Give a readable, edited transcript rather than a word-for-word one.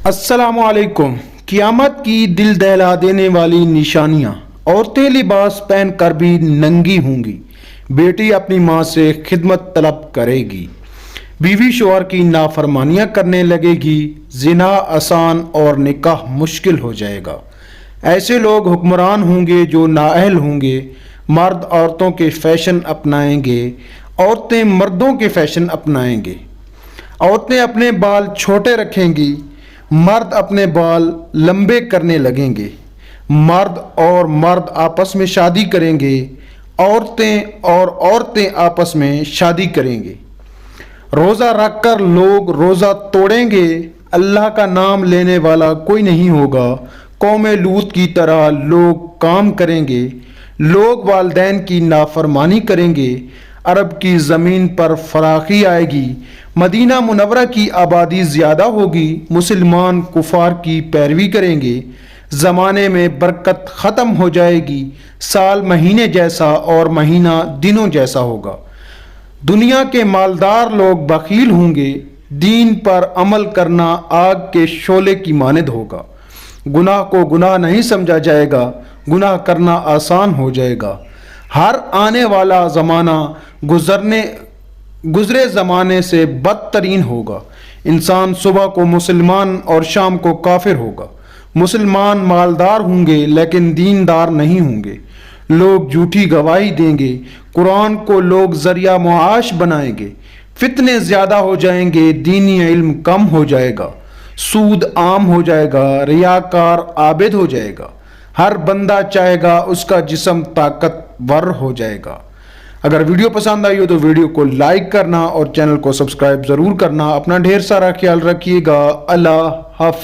السلام علیکم۔ قیامت کی دل دہلا دینے والی نشانیاں۔ عورتیں لباس پہن کر بھی ننگی ہوں گی۔ بیٹی اپنی ماں سے خدمت طلب کرے گی۔ بیوی شوہر کی نافرمانیاں کرنے لگے گی۔ زنا آسان اور نکاح مشکل ہو جائے گا۔ ایسے لوگ حکمران ہوں گے جو نااہل ہوں گے۔ مرد عورتوں کے فیشن اپنائیں گے۔ عورتیں مردوں کے فیشن اپنائیں گے۔ عورتیں اپنے بال چھوٹے رکھیں گی۔ مرد اپنے بال لمبے کرنے لگیں گے۔ مرد اور مرد آپس میں شادی کریں گے۔ عورتیں آپس میں شادی کریں گے۔ روزہ رکھ کر لوگ روزہ توڑیں گے۔ اللہ کا نام لینے والا کوئی نہیں ہوگا۔ قوم لوط کی طرح لوگ کام کریں گے۔ لوگ والدین کی نافرمانی کریں گے۔ عرب کی زمین پر فراخی آئے گی۔ مدینہ منورہ کی آبادی زیادہ ہوگی۔ مسلمان کفار کی پیروی کریں گے۔ زمانے میں برکت ختم ہو جائے گی۔ سال مہینے جیسا اور مہینہ دنوں جیسا ہوگا۔ دنیا کے مالدار لوگ بخیل ہوں گے۔ دین پر عمل کرنا آگ کے شعلے کی مانند ہوگا۔ گناہ کو گناہ نہیں سمجھا جائے گا۔ گناہ کرنا آسان ہو جائے گا۔ ہر آنے والا زمانہ گزرے زمانے سے بدترین ہوگا۔ انسان صبح کو مسلمان اور شام کو کافر ہوگا۔ مسلمان مالدار ہوں گے لیکن دیندار نہیں ہوں گے۔ لوگ جھوٹی گواہی دیں گے۔ قرآن کو لوگ ذریعہ معاش بنائیں گے۔ فتنے زیادہ ہو جائیں گے۔ دینی علم کم ہو جائے گا۔ سود عام ہو جائے گا۔ ریاکار عابد ہو جائے گا۔ ہر بندہ چاہے گا اس کا جسم طاقتور ہو جائے گا۔ اگر ویڈیو پسند آئی ہو تو ویڈیو کو لائک کرنا اور چینل کو سبسکرائب ضرور کرنا۔ اپنا ڈھیر سارا خیال رکھیے گا۔ اللہ حافظ۔